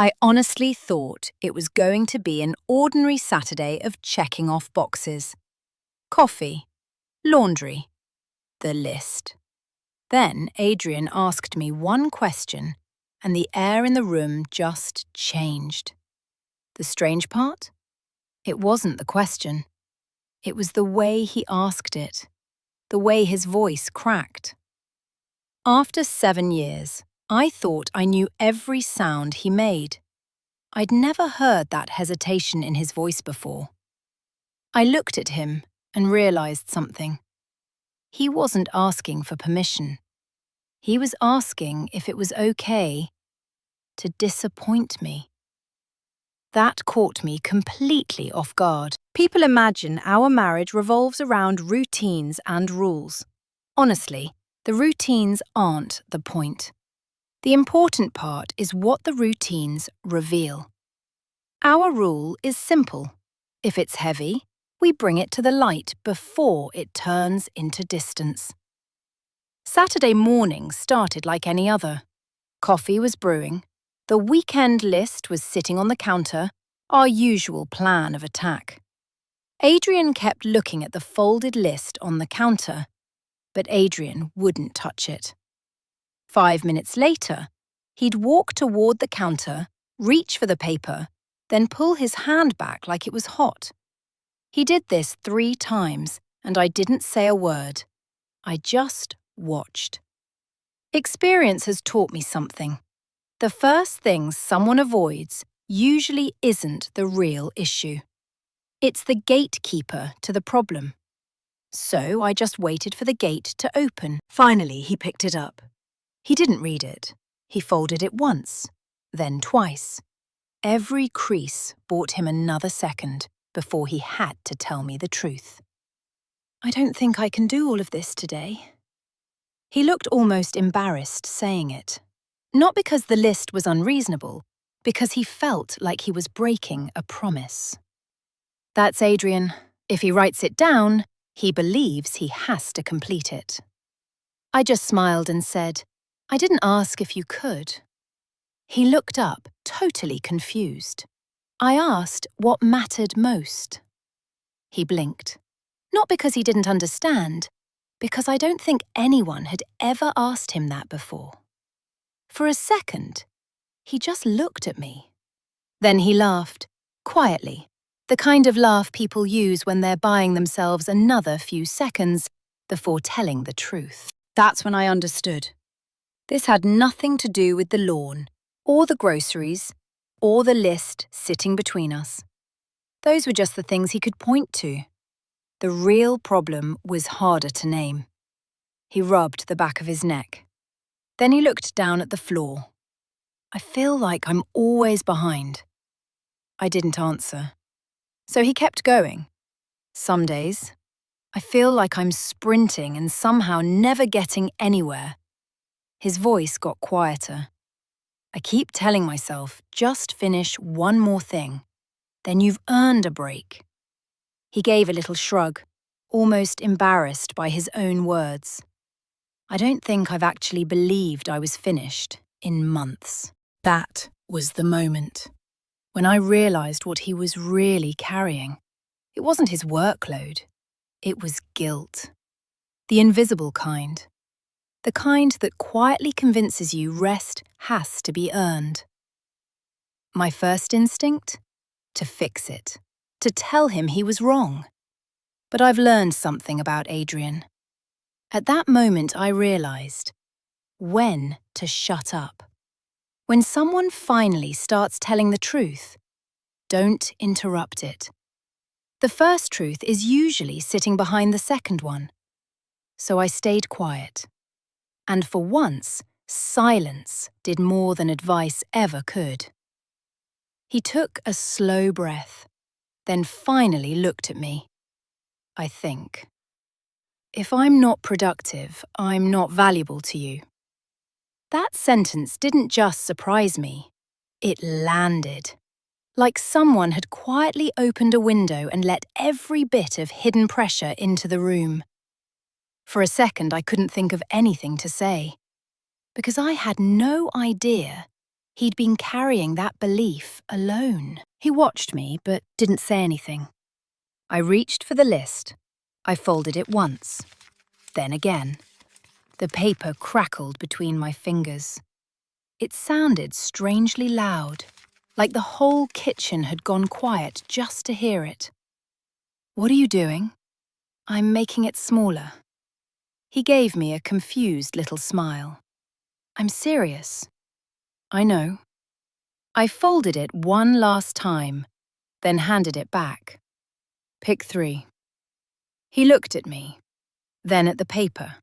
I honestly thought it was going to be an ordinary Saturday of checking off boxes. Coffee, laundry, the list. Then Adrian asked me one question, and the air in the room just changed. The strange part? It wasn't the question. It was the way he asked it, the way his voice cracked. After 7 years, I thought I knew every sound he made. I'd never heard that hesitation in his voice before. I looked at him and realized something. He wasn't asking for permission. He was asking if it was okay to disappoint me. That caught me completely off guard. People imagine our marriage revolves around routines and rules. Honestly, the routines aren't the point. The important part is what the routines reveal. Our rule is simple. If it's heavy, we bring it to the light before it turns into distance. Saturday morning started like any other. Coffee was brewing. The weekend list was sitting on the counter, our usual plan of attack. Adrian kept looking at the folded list on the counter, but Adrian wouldn't touch it. 5 minutes later, he'd walk toward the counter, reach for the paper, then pull his hand back like it was hot. He did this 3 times, and I didn't say a word. I just watched. Experience has taught me something. The first thing someone avoids usually isn't the real issue. It's the gatekeeper to the problem. So I just waited for the gate to open. Finally, he picked it up. He didn't read it. He folded it once, then twice. Every crease bought him another second before he had to tell me the truth. I don't think I can do all of this today. He looked almost embarrassed saying it. Not because the list was unreasonable, because he felt like he was breaking a promise. That's Adrian. If he writes it down, he believes he has to complete it. I just smiled and said, I didn't ask if you could. He looked up, totally confused. I asked what mattered most. He blinked. Not because he didn't understand, because I don't think anyone had ever asked him that before. For a second, he just looked at me. Then he laughed, quietly, the kind of laugh people use when they're buying themselves another few seconds before telling the truth. That's when I understood. This had nothing to do with the lawn, or the groceries, or the list sitting between us. Those were just the things he could point to. The real problem was harder to name. He rubbed the back of his neck. Then he looked down at the floor. I feel like I'm always behind. I didn't answer. So he kept going. Some days, I feel like I'm sprinting and somehow never getting anywhere. His voice got quieter. I keep telling myself, just finish one more thing. Then you've earned a break. He gave a little shrug, almost embarrassed by his own words. I don't think I've actually believed I was finished in months. That was the moment when I realized what he was really carrying. It wasn't his workload. It was guilt. The invisible kind. The kind that quietly convinces you rest has to be earned. My first instinct? To fix it. To tell him he was wrong. But I've learned something about Adrian. At that moment I realized when to shut up. When someone finally starts telling the truth, don't interrupt it. The first truth is usually sitting behind the second one. So I stayed quiet. And for once, silence did more than advice ever could. He took a slow breath, then finally looked at me. I think. If I'm not productive, I'm not valuable to you. That sentence didn't just surprise me. It landed. Like someone had quietly opened a window and let every bit of hidden pressure into the room. For a second, I couldn't think of anything to say. Because I had no idea He'd been carrying that belief alone. He watched me, but didn't say anything. I reached for the list. I folded it once, then again. The paper crackled between my fingers. It sounded strangely loud, like the whole kitchen had gone quiet just to hear it. "What are you doing?" "I'm making it smaller." He gave me a confused little smile. "I'm serious." "I know." I folded it one last time, then handed it back. "Pick 3. He looked at me, then at the paper,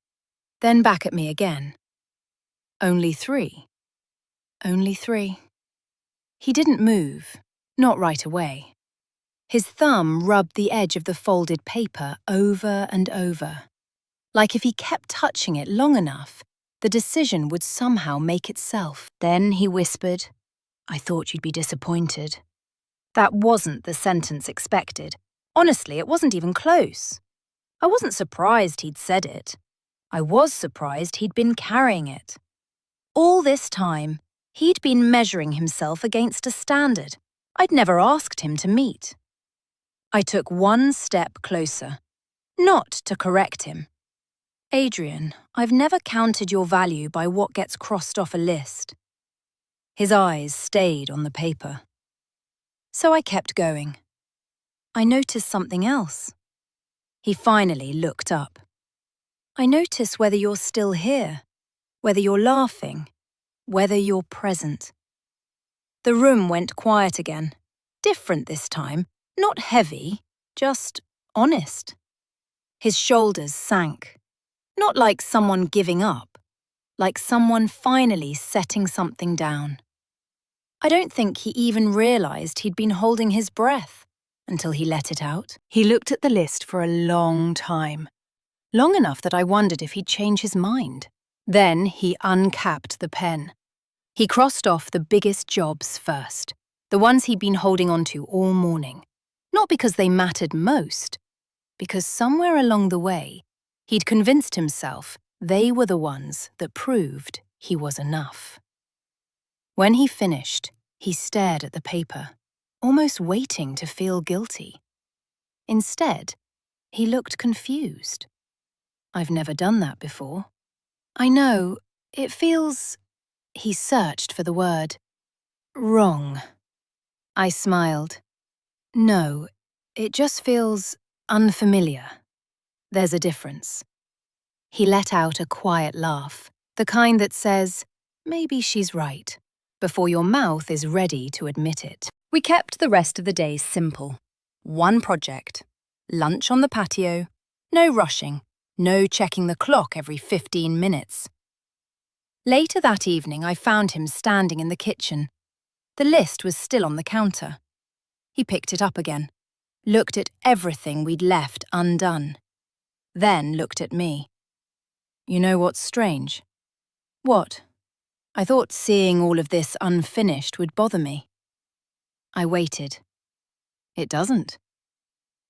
then back at me again. "Only 3. Only 3. He didn't move, not right away. His thumb rubbed the edge of the folded paper over and over, like if he kept touching it long enough, the decision would somehow make itself. Then he whispered, "I thought you'd be disappointed." That wasn't the sentence expected. Honestly, it wasn't even close. I wasn't surprised he'd said it. I was surprised he'd been carrying it. All this time, he'd been measuring himself against a standard I'd never asked him to meet. I took one step closer, not to correct him. "Adrian, I've never counted your value by what gets crossed off a list." His eyes stayed on the paper. So I kept going. "I noticed something else." He finally looked up. "I notice whether you're still here, whether you're laughing, whether you're present." The room went quiet again. Different this time, not heavy, just honest. His shoulders sank. Not like someone giving up, like someone finally setting something down. I don't think he even realized he'd been holding his breath until he let it out. He looked at the list for a long time, long enough that I wondered if he'd change his mind. Then he uncapped the pen. He crossed off the biggest jobs first, the ones he'd been holding on to all morning. Not because they mattered most, because somewhere along the way, he'd convinced himself they were the ones that proved he was enough. When he finished, he stared at the paper, almost waiting to feel guilty. Instead, he looked confused. "I've never done that before." "I know, it feels..." He searched for the word. "Wrong." I smiled. "No, it just feels unfamiliar. There's a difference." He let out a quiet laugh, the kind that says, "Maybe she's right," before your mouth is ready to admit it. We kept the rest of the day simple. One project, lunch on the patio, no rushing, no checking the clock every 15 minutes. Later that evening, I found him standing in the kitchen. The list was still on the counter. He picked it up again, looked at everything we'd left undone, then looked at me. "You know what's strange?" "What?" I thought seeing all of this unfinished would bother me. I waited. It doesn't.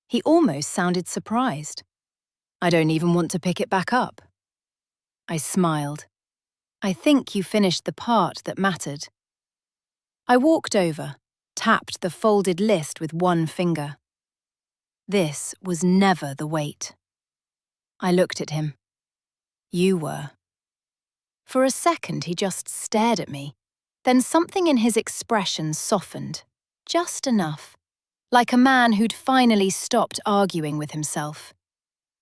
He almost sounded surprised. "I don't even want to pick it back up." I smiled. "I think you finished the part that mattered." I walked over, tapped the folded list with one finger. This was never the weight. I looked at him. "You were." For a second, he just stared at me. Then something in his expression softened, just enough, like a man who'd finally stopped arguing with himself.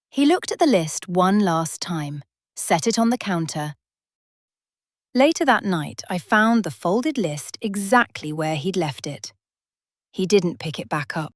He looked at the list one last time, set it on the counter. Later that night, I found the folded list exactly where he'd left it. He didn't pick it back up.